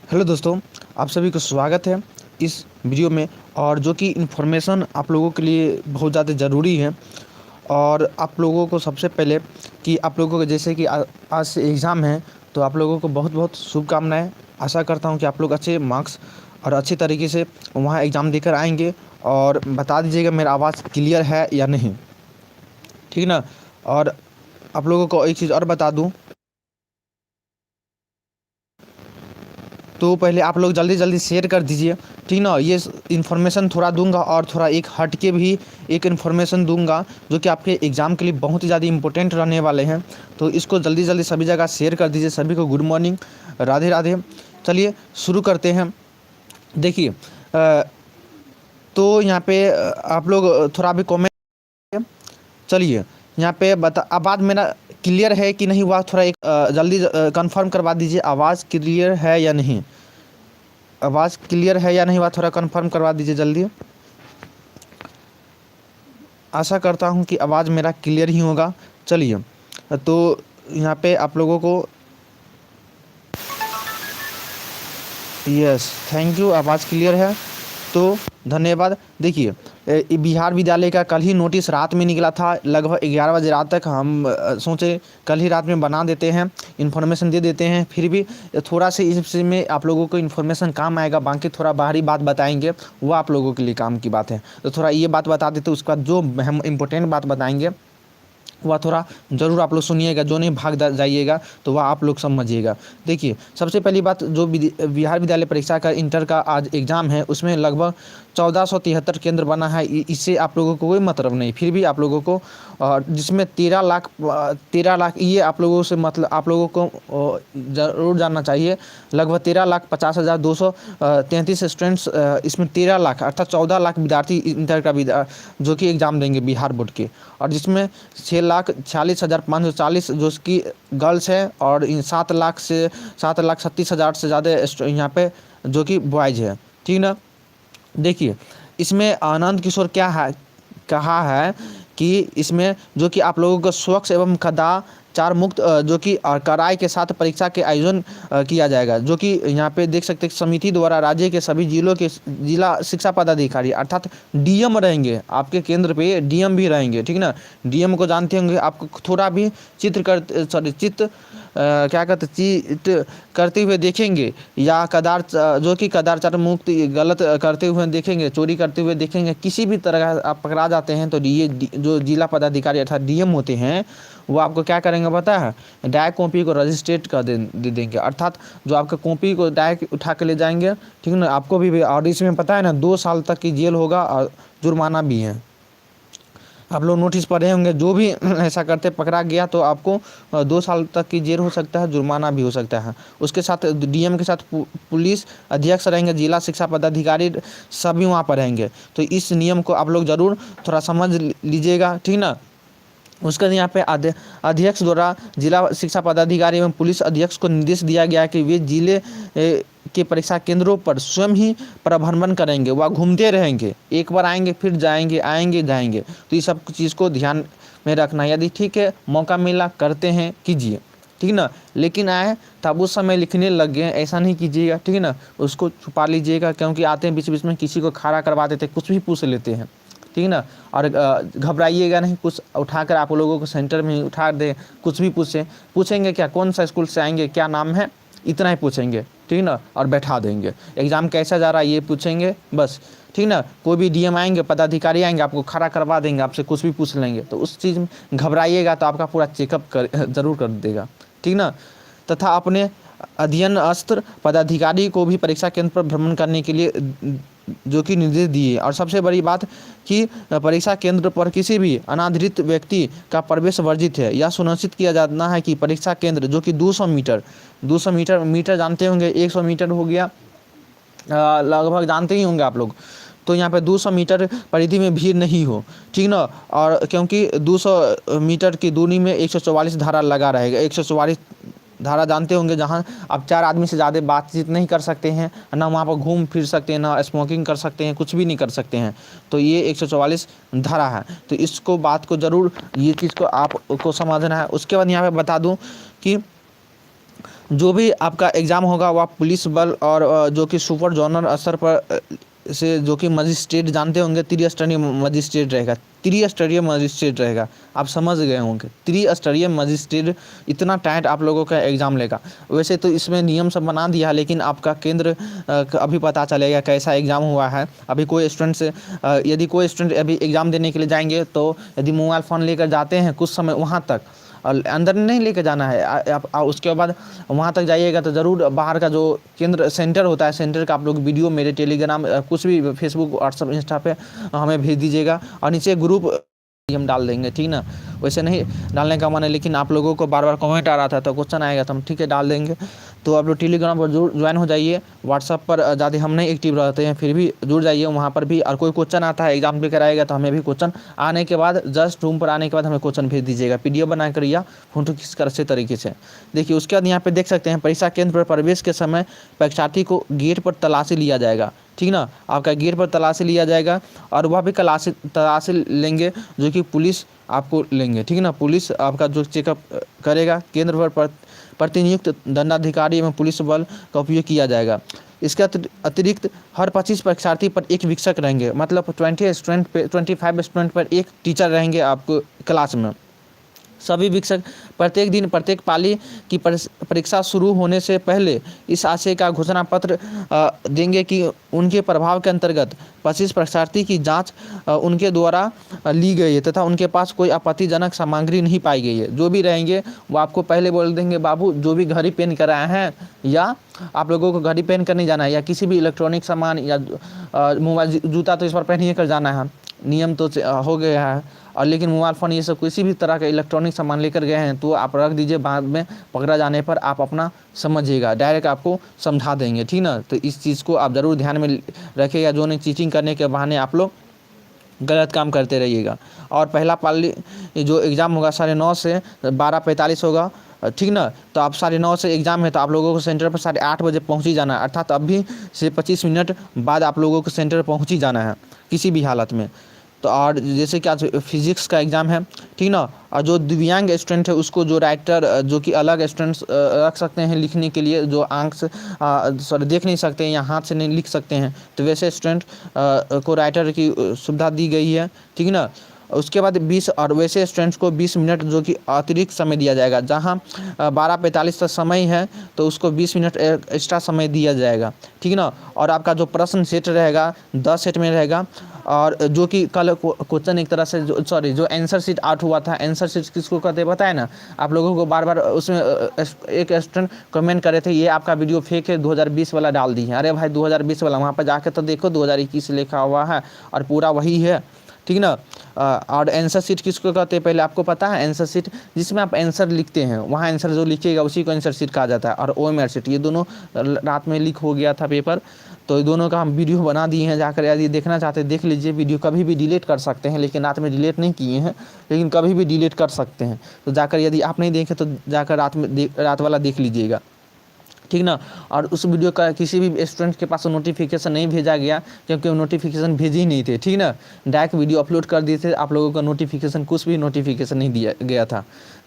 Hello दोस्तों, आप सभी को स्वागत है इस वीडियो में। और जो कि इन्फॉर्मेशन आप लोगों के लिए बहुत ज़्यादा ज़रूरी है। और आप लोगों को सबसे पहले कि आप लोगों को जैसे कि आज से एग्ज़ाम है, तो आप लोगों को बहुत बहुत शुभकामनाएं। आशा करता हूं कि आप लोग अच्छे मार्क्स और अच्छी तरीके से वहां एग्ज़ाम देकर आएंगे। और बता दीजिएगा मेरा आवाज़ क्लियर है या नहीं, ठीक ना। और आप लोगों को एक चीज़ और बता दूं, तो पहले आप लोग जल्दी जल्दी शेयर कर दीजिए, ठीक ना। ये इन्फॉर्मेशन थोड़ा दूंगा और थोड़ा एक हट के भी एक इन्फॉर्मेशन दूंगा जो कि आपके एग्ज़ाम के लिए बहुत ही ज़्यादा इंपॉर्टेंट रहने वाले हैं। तो इसको जल्दी जल्दी सभी जगह शेयर कर दीजिए। सभी को गुड मॉर्निंग, राधे राधे। चलिए शुरू करते हैं। देखिए, तो यहाँ पे आप लोग थोड़ा भी कमेंट, चलिए यहाँ पे बता, आवाज़ मेरा क्लियर है कि नहीं हुआ, थोड़ा एक जल्दी कंफर्म करवा दीजिए। आवाज़ क्लियर है या नहीं, आवाज़ क्लियर है या नहीं हुआ, थोड़ा कंफर्म करवा दीजिए जल्दी। आशा करता हूँ कि आवाज़ मेरा क्लियर ही होगा। चलिए, तो यहाँ पे आप लोगों को यस, थैंक यू, आवाज़ क्लियर है तो धन्यवाद। देखिए, बिहार विद्यालय का कल ही नोटिस रात में निकला था, लगभग 11 बजे रात तक। हम सोचे कल ही रात में बना देते हैं, इन्फॉर्मेशन दे देते हैं। फिर भी थोड़ा सा इसमें आप लोगों को इन्फॉर्मेशन काम आएगा, बाकी थोड़ा बाहरी बात बताएंगे वो आप लोगों के लिए काम की बात है। तो थोड़ा ये बात बता देते, उसके बाद जो हम इम्पोर्टेंट बात बताएंगे वह थोड़ा ज़रूर आप लोग सुनिएगा, जो नहीं भाग जाइएगा, तो वह आप लोग समझिएगा। देखिए, सबसे पहली बात, जो बिहार विद्यालय परीक्षा का इंटर का आज एग्ज़ाम है, उसमें लगभग 1473 केंद्र बना है। इससे आप लोगों को कोई मतलब नहीं, फिर भी आप लोगों को जिसमें 13 लाख ये आप लोगों से मतलब आप लोगों को ज़रूर जानना चाहिए। लगभग 13,50,233 स्टूडेंट्स, इसमें 13 लाख अर्थात 14 लाख विद्यार्थी इंटर का जो कि एग्ज़ाम देंगे बिहार बोर्ड के। और जिसमें 6,46,540 जो कि गर्ल्स है, और इन 7,37,000 से ज़्यादा यहाँ पे जो कि बॉयज़ है, ठीक ना। देखिए, इसमें आनंद किशोर क्या है, कहा है कि इसमें जो कि आप लोगों को स्वच्छ एवं कदाचार मुक्त जो कि कड़ाई के साथ परीक्षा के आयोजन किया जाएगा। जो कि यहाँ पे देख सकते हैं, समिति द्वारा राज्य के सभी जिलों के जिला शिक्षा पदाधिकारी अर्थात डीएम रहेंगे आपके केंद्र पे, डीएम भी रहेंगे, ठीक ना। डीएम को जानते होंगे, आपको थोड़ा भी क्या कहते चीट करते हुए देखेंगे, या जो कि कदाचार मुक्त गलत करते हुए देखेंगे, चोरी करते हुए देखेंगे, किसी भी तरह का आप पकड़ा जाते हैं, तो ये जो जिला पदाधिकारी अर्थात डीएम होते हैं, वो आपको क्या करेंगे पता है, डायरेक्ट कॉपी को रजिस्ट्रेट कर दे देंगे। अर्थात जो आपका कॉपी को डायरेक्ट उठा के ले जाएंगे, ठीक ना। आपको भी, और इसमें पता है ना, 2 साल तक की जेल होगा और जुर्माना भी है। आप लोग नोटिस पढ़े होंगे, जो भी ऐसा करते पकड़ा गया तो आपको 2 साल तक की जेल हो सकता है, जुर्माना भी हो सकता है। उसके साथ डीएम के साथ पुलिस अध्यक्ष रहेंगे, जिला शिक्षा पदाधिकारी सभी वहाँ पर रहेंगे। तो इस नियम को आप लोग ज़रूर थोड़ा समझ लीजिएगा, ठीक ना। उसके बाद यहाँ पे अध्यक्ष द्वारा जिला शिक्षा पदाधिकारी एवं पुलिस अध्यक्ष को निर्देश दिया गया कि वे जिले के परीक्षा केंद्रों पर स्वयं ही प्रभ्रमण करेंगे, वह घूमते रहेंगे, एक बार आएंगे फिर जाएंगे, आएंगे जाएंगे। तो ये सब चीज़ को ध्यान में रखना। यदि ठीक है, मौका मिला करते हैं, कीजिए, ठीक ना। लेकिन आए तब उस समय लिखने लग गए, ऐसा नहीं कीजिएगा, ठीक है ना। उसको छुपा लीजिएगा, क्योंकि आते हैं बीच बीच में किसी को खड़ा करवा देते, कुछ भी पूछ लेते हैं, ठीक है ना। और घबराइएगा नहीं, कुछ उठाकर आप लोगों को सेंटर में उठा दे, कुछ भी पूछेंगे क्या, कौन सा स्कूल से आएंगे, क्या नाम है, इतना ही पूछेंगे, ठीक ना। और बैठा देंगे, एग्ज़ाम कैसा जा रहा है ये पूछेंगे बस, ठीक ना। कोई भी डीएम आएंगे, पदाधिकारी आएंगे, आपको खड़ा करवा देंगे, आपसे कुछ भी पूछ लेंगे, तो उस चीज़ में घबराइएगा तो आपका पूरा चेकअप ज़रूर कर देगा, ठीक ना। तथा अपने अधीनस्थ पदाधिकारी को भी परीक्षा केंद्र पर भ्रमण करने के लिए जो कि निर्देश दिए। और सबसे बड़ी बात कि परीक्षा केंद्र पर किसी भी अनाधिकृत व्यक्ति का प्रवेश वर्जित है। यह सुनिश्चित किया जाना है कि परीक्षा केंद्र जो कि 200 मीटर जानते होंगे, 100 मीटर हो गया, लगभग जानते ही होंगे आप लोग। तो यहाँ पे 200 मीटर परिधि में भीड़ नहीं हो, ठीक ना। और क्योंकि 200 मीटर की दूरी में 144 धारा लगा रहेगा। 144 धारा जानते होंगे, जहाँ आप 4 आदमी से ज़्यादा बातचीत नहीं कर सकते हैं, ना वहाँ पर घूम फिर सकते हैं, ना स्मोकिंग कर सकते हैं, कुछ भी नहीं कर सकते हैं। तो ये 144 धारा है। तो इसको बात को ज़रूर, ये चीज़ को आपको समझना है। उसके बाद यहाँ पे बता दूँ कि जो भी आपका एग्ज़ाम होगा वो आप पुलिस बल और जो कि सुपर जोनल स्तर पर से जो कि मजिस्ट्रेट जानते होंगे, त्रिस्तरीय मजिस्ट्रेट रहेगा, त्रिस्तरीय मजिस्ट्रेट रहेगा। आप समझ गए होंगे, त्रिस्तरीय मजिस्ट्रेट इतना टाइट आप लोगों का एग्ज़ाम लेगा। वैसे तो इसमें नियम सब बना दिया है, लेकिन आपका केंद्र अभी पता चलेगा कैसा एग्ज़ाम हुआ है। अभी कोई स्टूडेंट से यदि कोई स्टूडेंट अभी एग्ज़ाम देने के लिए जाएंगे, तो यदि मोबाइल फ़ोन लेकर जाते हैं कुछ समय वहाँ तक, और अंदर नहीं लेके जाना है, उसके बाद वहाँ तक जाइएगा तो ज़रूर बाहर का जो केंद्र सेंटर होता है, सेंटर का आप लोग वीडियो मेरे टेलीग्राम कुछ भी फेसबुक व्हाट्सअप इंस्टा पे हमें भेज दीजिएगा, और नीचे ग्रुप हम डाल देंगे, ठीक ना। वैसे नहीं डालने का मन है, लेकिन आप लोगों को बार बार कमेंट आ रहा था तो क्वेश्चन आएगा तो हम ठीक है डाल देंगे। तो आप लोग टेलीग्राम पर जरूर ज्वाइन हो जाइए। व्हाट्सअप पर ज़्यादा हम नहीं एक्टिव रहते हैं, फिर भी जुड़ जाइए वहाँ पर भी। और कोई क्वेश्चन आता है एग्जाम भी कराएगा तो हमें भी क्वेश्चन आने के बाद जस्ट रूम पर आने के बाद हमें क्वेश्चन भेज दीजिएगा, पीडीएफ बना कर या फोटो खींचकर अच्छे तरीके से। देखिए उसके बाद यहाँ पे देख सकते हैं परीक्षा केंद्र पर प्रवेश के समय परीक्षार्थी को गेट पर तलाशी लिया जाएगा, ठीक ना। आपका गेट पर तलाशी लिया जाएगा और वह भी तलाशी लेंगे जो कि पुलिस आपको लेंगे, ठीक ना। पुलिस आपका जो चेकअप करेगा, केंद्र पर प्रतिनियुक्त दंडाधिकारी एवं पुलिस बल का उपयोग किया जाएगा। इसके अतिरिक्त हर 25 परीक्षार्थी पर एक शिक्षक रहेंगे, मतलब 25 स्टूडेंट पर एक टीचर रहेंगे आपको क्लास में। सभी शिक्षक प्रत्येक दिन प्रत्येक पाली की परीक्षा शुरू होने से पहले इस आशय का घोषणा पत्र देंगे कि उनके प्रभाव के अंतर्गत 25 परीक्षार्थी की जांच उनके द्वारा ली गई है तथा उनके पास कोई आपत्तिजनक सामग्री नहीं पाई गई है। जो भी रहेंगे वो आपको पहले बोल देंगे, बाबू जो भी घड़ी पेन कराए हैं या आप लोगों को घड़ी पेन कर नहीं जाना है, या किसी भी इलेक्ट्रॉनिक सामान या मोबाइल जूता तो इस पर पहन ही कर जाना है, नियम तो हो गया है। और लेकिन मोबाइल फ़ोन ये सब किसी भी तरह का इलेक्ट्रॉनिक सामान लेकर गए हैं तो आप रख दीजिए, बाद में पकड़ा जाने पर आप अपना समझिएगा, डायरेक्ट आपको समझा देंगे, ठीक ना। तो इस चीज़ को आप ज़रूर ध्यान में रखिएगा, जो नहीं चीटिंग करने के बहाने आप लोग गलत काम करते रहिएगा। और पहला पाली जो एग्ज़ाम होगा 9:30 से 12:45 होगा, ठीक ना। तो आप 9:30 से एग्ज़ाम है तो आप लोगों को सेंटर पर 8:30 बजे पहुँच ही जाना है, अर्थात अभी से 25 मिनट बाद आप लोगों को सेंटर पर पहुँच ही जाना है किसी भी हालत में। तो और जैसे कि आज फिजिक्स का एग्ज़ाम है, ठीक ना। और जो दिव्यांग स्टूडेंट है उसको जो राइटर जो कि अलग स्टूडेंट्स रख सकते हैं लिखने के लिए, जो आंख से देख नहीं सकते हैं या हाथ से नहीं लिख सकते हैं, तो वैसे स्टूडेंट को राइटर की सुविधा दी गई है, ठीक ना। उसके बाद 20 और वैसे स्टूडेंट्स को 20 मिनट जो कि अतिरिक्त समय दिया जाएगा, जहां 12:45 तक समय है तो उसको 20 मिनट एक्स्ट्रा समय दिया जाएगा, ठीक ना। और आपका जो प्रश्न सेट रहेगा 10 सेट में रहेगा, और जो कि कल क्वेश्चन एक तरह से जो आंसर शीट आउट हुआ था, आंसर शीट किसको कहते हैं पता है ना आप लोगों को। बार बार उसमें एक स्टूडेंट कमेंट करे थे ये आपका वीडियो फेक है, 2020 वाला डाल दी है। अरे भाई 2020 वाला वहाँ पर जाकर तो देखो 2021 लिखा हुआ है और पूरा वही है, ठीक ना। और आंसर शीट किसको कहते हैं पहले आपको पता है? आंसर शीट जिसमें आप आंसर लिखते हैं, वहाँ आंसर जो लिखिएगा उसी को आंसर शीट कहा जाता है। और ओएमआर शीट, ये दोनों रात में लीक हो गया था पेपर, तो दोनों का हम वीडियो बना दिए हैं, जाकर यदि देखना चाहते हैं देख लीजिए। वीडियो कभी भी डिलीट कर सकते हैं, लेकिन रात में डिलीट नहीं किए हैं, लेकिन कभी भी डिलीट कर सकते हैं। तो जाकर यदि आप नहीं देखें तो जाकर रात वाला देख लीजिएगा, ठीक ना। और उस वीडियो का किसी भी स्टूडेंट के पास नोटिफिकेशन नहीं भेजा गया, क्योंकि वो नोटिफिकेशन भेजे ही नहीं थे, ठीक ना। डायरेक्ट वीडियो अपलोड कर दिए थे, आप लोगों का नोटिफिकेशन कुछ भी नोटिफिकेशन नहीं दिया गया था,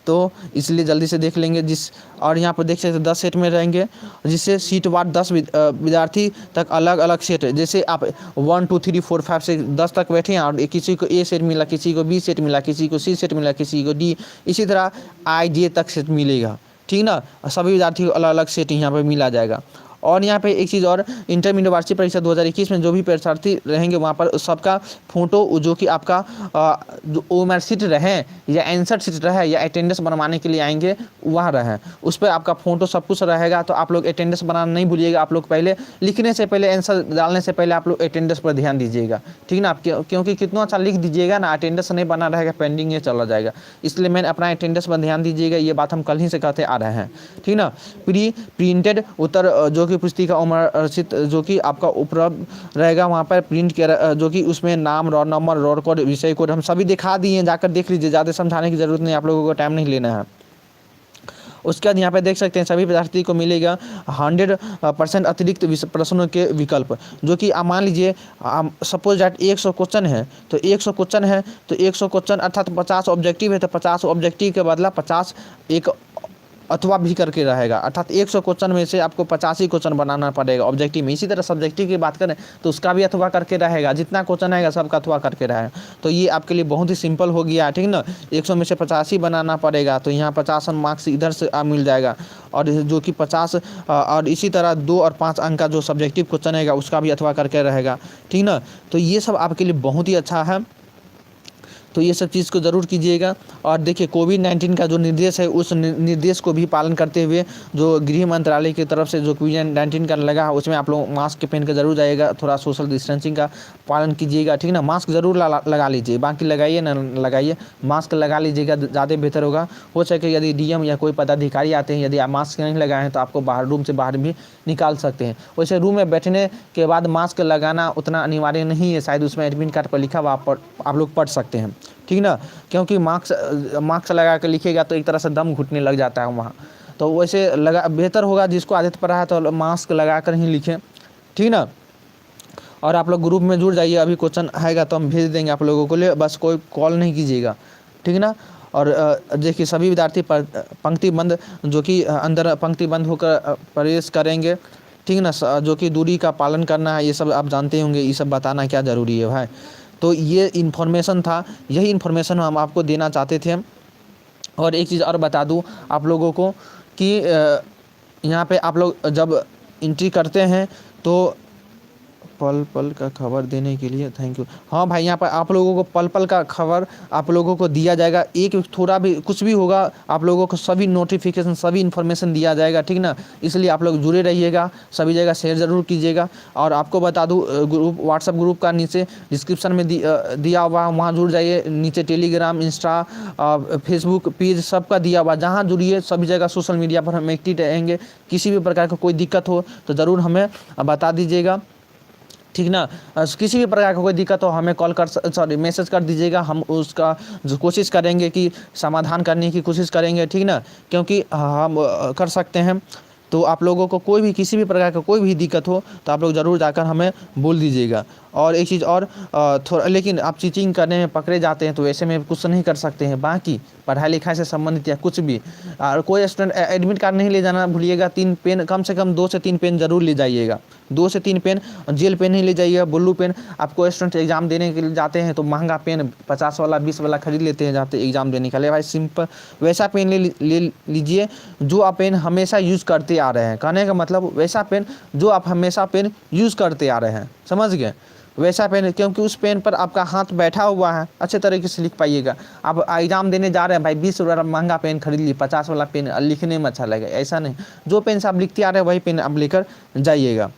तो इसलिए जल्दी से देख लेंगे। और यहाँ पर देख सकते 10 सेट में रहेंगे, जिससे सीट वार 10 विद्यार्थी तक अलग अलग सेट है। जैसे आप 1 2 3 4 5 से 10 तक बैठे हैं और किसी को ए सेट मिला, किसी को बी सेट मिला, किसी को सी सेट मिला, किसी को डी, इसी तरह आई जे तक सेट मिलेगा, ठीक ना। सभी विद्यार्थी को अलग अलग सेट यहाँ पर मिला जाएगा। और यहाँ पे एक चीज़ और, इंटरमीडिएट वार्षिक परीक्षा 2021 में जो भी परीक्षार्थी रहेंगे वहाँ पर सबका फोटो जो कि आपका जो ओएमआर शीट रहे या आंसर शीट रहे या अटेंडेंस बनवाने के लिए आएंगे वहाँ रहे, उस पर आपका फोटो सब कुछ रहेगा। तो आप लोग अटेंडेंस बनाना नहीं भूलिएगा। आप लोग पहले लिखने से पहले, आंसर डालने से पहले आप लोग अटेंडेंस पर ध्यान दीजिएगा, ठीक ना। आप क्योंकि कितना अच्छा लिख दीजिएगा ना, अटेंडेंस नहीं बना रहेगा, पेंडिंग ये चला जाएगा। इसलिए मैंने अपना अटेंडेंस पर ध्यान दीजिएगा, ये बात हम कल ही से कहते आ रहे हैं, ठीक ना। प्रिंटेड उत्तर जो कि पुस्तिका उमर्षित जो कि आपका उपलब्ध रहेगा वहाँ पर प्रिंट किया, जो कि उसमें नाम, रोल नंबर, रोल कोड, विषय कोड हम सभी दिखा दिए हैं, जाकर देख लीजिए। ज़्यादा समझाने की ज़रूरत नहीं, आप लोगों को टाइम नहीं लेना है। उसके बाद यहाँ पे देख सकते हैं सभी विद्यार्थी को मिलेगा 100% अतिरिक्त प्रश्नों के विकल्प, जो कि आप मान लीजिए सपोज दैट 100 क्वेश्चन है तो 100 क्वेश्चन है तो 100 क्वेश्चन अर्थात 50 ऑब्जेक्टिव है तो 50 ऑब्जेक्टिव के बदला 50 एक अथवा भी करके रहेगा, अर्थात 100 क्वेश्चन में से आपको 85 क्वेश्चन बनाना पड़ेगा ऑब्जेक्टिव में। इसी तरह सब्जेक्टिव की बात करें तो उसका भी अथवा करके रहेगा, जितना क्वेश्चन आएगा सबका अथवा करके रहेगा। तो ये आपके लिए बहुत ही सिंपल हो गया, ठीक ना। 100 में से 85 बनाना पड़ेगा, तो यहाँ 50 मार्क्स इधर से मिल जाएगा, और जो कि 50 और इसी तरह 2 और 5 अंक का जो सब्जेक्टिव क्वेश्चन आएगा उसका भी अथवा करके रहेगा, ठीक ना। तो ये सब आपके लिए बहुत ही अच्छा है, तो ये सब चीज़ को ज़रूर कीजिएगा। और देखिए कोविड-19 का जो निर्देश है उस निर्देश को भी पालन करते हुए जो गृह मंत्रालय की तरफ से जो कोविड-19 का लगा है उसमें आप लोग मास्क पहन कर जरूर जाइएगा, थोड़ा सोशल डिस्टेंसिंग का पालन कीजिएगा, ठीक ना। मास्क ज़रूर लगा लीजिए, बाकी लगाइए ना लगाइए, मास्क लगा लीजिएगा, ज़्यादा बेहतर होगा। हो सके यदि डीएम या कोई पदाधिकारी आते हैं, यदि आप मास्क नहीं लगाए हैं तो आपको बाहर रूम से बाहर भी निकाल सकते हैं। वैसे रूम में बैठने के बाद मास्क लगाना उतना अनिवार्य नहीं है, शायद उसमें एडमिट कार्ड पर लिखा हुआ आप लोग पढ़ सकते हैं, ठीक ना। क्योंकि मास्क लगा कर लिखिएगा तो एक तरह से दम घुटने लग जाता है वहाँ, तो वैसे लगा बेहतर होगा, जिसको आदत पड़ा है तो मास्क लगा कर ही लिखें, ठीक ना। और आप लोग ग्रुप में जुड़ जाइए, अभी क्वेश्चन आएगा तो हम भेज देंगे आप लोगों को लिए, बस कोई कॉल नहीं कीजिएगा, ठीक ना। और देखिए सभी विद्यार्थी पंक्तिबंद जो कि अंदर पंक्तिबंद होकर प्रवेश करेंगे, ठीक ना। जो कि दूरी का पालन करना है, ये सब आप जानते होंगे, ये सब बताना क्या ज़रूरी है भाई। तो ये इन्फॉर्मेशन था, यही इन्फॉर्मेशन हम आपको देना चाहते थे। और एक चीज़ और बता दूं आप लोगों को कि यहाँ पे आप लोग जब एंट्री करते हैं तो पल पल का खबर देने के लिए थैंक यू। हाँ भाई, यहाँ पर आप लोगों को पल पल का खबर आप लोगों को दिया जाएगा, एक थोड़ा भी कुछ भी होगा आप लोगों को सभी नोटिफिकेशन सभी इन्फॉर्मेशन दिया जाएगा, ठीक ना। इसलिए आप लोग जुड़े रहिएगा, सभी जगह शेयर ज़रूर कीजिएगा। और आपको बता दूँ ग्रुप व्हाट्सअप ग्रुप का नीचे डिस्क्रिप्शन में दिया हुआ, वहाँ जुड़ जाइए। नीचे टेलीग्राम, इंस्टा, फेसबुक पेज सबका दिया हुआ, जहाँ जुड़िए, सभी जगह सोशल मीडिया पर हम एक्टिव रहेंगे। किसी भी प्रकार का कोई दिक्कत हो तो ज़रूर हमें बता दीजिएगा, ठीक ना। किसी भी प्रकार का कोई दिक्कत हो हमें कॉल कर मैसेज कर दीजिएगा, हम उसका जो कोशिश करेंगे कि समाधान करने की कोशिश करेंगे, ठीक ना। क्योंकि हम कर सकते हैं, तो आप लोगों को कोई भी किसी भी प्रकार का कोई भी दिक्कत हो तो आप लोग ज़रूर जाकर हमें बोल दीजिएगा। और एक चीज़ और थोड़ा, लेकिन आप चीटिंग करने में पकड़े जाते हैं तो ऐसे में कुछ नहीं कर सकते हैं। बाकी पढ़ाई लिखाई से संबंधित या कुछ भी कोई स्टूडेंट एडमिट कार्ड नहीं ले जाना भूलिएगा। 3 पेन, कम से कम 2 से 3 पेन ज़रूर ले जाइएगा, 2 से 3 पेन, जेल पेन ही ले जाइएगा, ब्लू पेन। आपको स्टूडेंट एग्जाम देने के लिए जाते हैं तो महंगा पेन 50 वाला 20 वाला खरीद लेते हैं जाते एग्जाम देने के लिए। भाई सिंपल वैसा पेन ले लीजिए जो आप पेन हमेशा यूज़ करते आ रहे हैं। कहने का मतलब वैसा पेन जो आप हमेशा पेन यूज़ करते आ रहे हैं, समझ गए, वैसा पेन। क्योंकि उस पेन पर आपका हाथ बैठा हुआ है, अच्छे तरीके से लिख पाइएगा। आप एग्जाम देने जा रहे हैं भाई 20 वाला महंगा पेन खरीद ली, 50 वाला पेन लिखने में अच्छा लगे, ऐसा नहीं। जो पेन से आप लिखते आ रहे हैं वही पेन आप लेकर जाइएगा,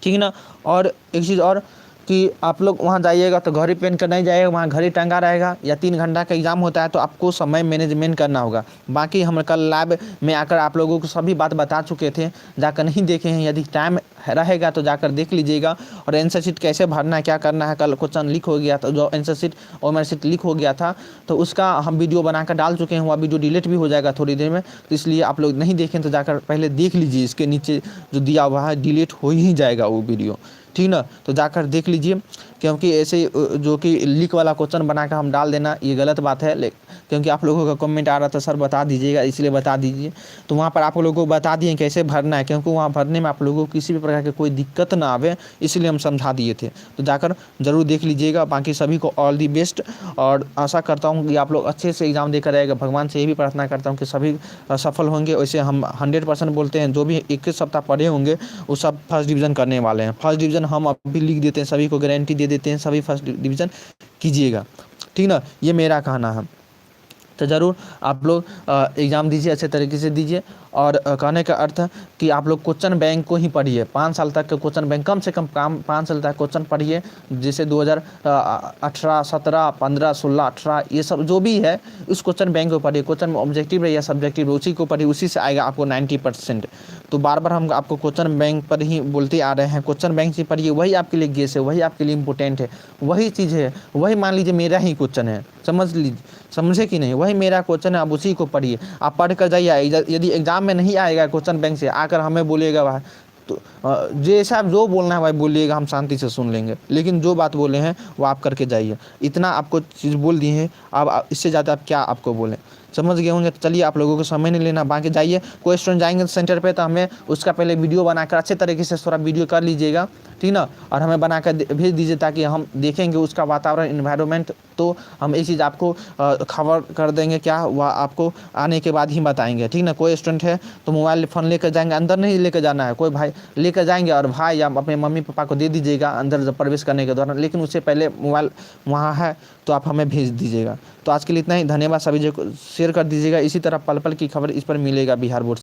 ठीक ना। और एक चीज़ और कि आप लोग वहाँ जाइएगा तो घड़ी पहन कर नहीं जाइएगा, वहाँ घड़ी टंगा रहेगा, या 3 घंटा का एग्जाम होता है तो आपको समय मैनेजमेंट करना होगा। बाकी हम कल लैब में आकर आप लोगों को सभी बात बता चुके थे, जाकर नहीं देखे हैं, यदि टाइम रहेगा तो जाकर देख लीजिएगा। और आंसर शीट कैसे भरना है, क्या करना है, कल क्वेश्चन लीक हो गया था, जो आंसर शीट और शीट लीक हो गया था तो उसका हम वीडियो बनाकर डाल चुके हैं, वह वीडियो डिलीट भी हो जाएगा थोड़ी देर में। तो इसलिए आप लोग नहीं देखें तो जाकर पहले देख लीजिए, इसके नीचे जो दिया हुआ है डिलीट हो ही जाएगा वो वीडियो, ठीक ना। तो जाकर देख लीजिए, क्योंकि ऐसे जो कि लीक वाला क्वेश्चन बनाकर हम डाल देना ये गलत बात है। क्योंकि आप लोगों का कमेंट आ रहा था सर बता दीजिएगा, इसलिए बता दीजिए। तो वहाँ पर आप लोगों को बता दिए कैसे भरना है, क्योंकि वहाँ भरने में आप लोगों को किसी भी प्रकार की कोई दिक्कत ना आवे, इसलिए हम समझा दिए थे। तो जाकर ज़रूर देख लीजिएगा। बाकी सभी को ऑल दी बेस्ट, और आशा करता हूँ कि आप लोग अच्छे से एग्ज़ाम देकर आएगा। भगवान से ये भी प्रार्थना करता हूँ कि सभी सफल होंगे। वैसे हम 100% बोलते हैं, जो भी 21 सप्ताह पढ़े होंगे वो सब फर्स्ट डिवीज़न करने वाले हैं। फर्स्ट डिवीज़न हम अभी लिख देते हैं, सभी को गारंटी दे देते हैं, सभी फर्स्ट डिवीज़न कीजिएगा, ठीक ना। ये मेरा कहना है। तो ज़रूर आप लोग एग्ज़ाम दीजिए, अच्छे तरीके से दीजिए। और कहने का अर्थ है कि आप लोग क्वेश्चन बैंक को ही पढ़िए, 5 साल तक के क्वेश्चन बैंक, कम से कम 5 साल तक क्वेश्चन पढ़िए। जैसे 2018, 17, 15, 16, 18 ये सब जो भी है उस क्वेश्चन बैंक को पढ़िए। क्वेश्चन में ऑब्जेक्टिव रहे या सब्जेक्टिव उसी को पढ़िए, उसी से आएगा आपको 90%। तो बार बार हम आपको क्वेश्चन बैंक पर ही बोलते आ रहे हैं, क्वेश्चन बैंक से पढ़िए, वही आपके लिए गेस है, वही आपके लिए इंपॉर्टेंट है, वही चीज़ है। वही मान लीजिए मेरा ही क्वेश्चन है, समझ लीजिए, समझे कि नहीं, वही मेरा क्वेश्चन है, आप उसी को पढ़िए। आप पढ़ कर जाइए, यदि एग्जाम में नहीं आएगा क्वेश्चन बैंक से, आकर हमें बोलिएगा भाई, तो जैसा आप जो बोलना है भाई बोलिएगा, हम शांति से सुन लेंगे। लेकिन जो बात बोले हैं वो आप करके जाइए। इतना आपको चीज़ बोल दी है, अब इससे ज़्यादा आप क्या आपको बोलें, समझ गए होंगे। तो चलिए आप लोगों को समय नहीं लेना, बाकी जाइए, कोई स्टूडेंट जाएंगे सेंटर पे तो हमें उसका पहले वीडियो बनाकर अच्छे तरीके से थोड़ा वीडियो कर लीजिएगा, ठीक ना, और हमें बनाकर भेज दीजिए ताकि हम देखेंगे उसका वातावरण इन्वायरमेंट, तो हम ये चीज़ आपको खबर कर देंगे, क्या वह आपको आने के बाद ही बताएंगे, ठीक ना। कोई स्टूडेंट है तो मोबाइल फ़ोन लेकर जाएंगे, अंदर नहीं लेकर जाना है, कोई भाई लेकर जाएंगे और भाई या अपने मम्मी पापा को दे दीजिएगा अंदर जब प्रवेश करने के दौरान, लेकिन उससे पहले मोबाइल वहाँ है तो आप हमें भेज दीजिएगा। तो आज के लिए इतना ही, धन्यवाद। सभी जो शेयर कर दीजिएगा, इसी तरह पल पल की खबर इस पर मिलेगा बिहार बोर्ड।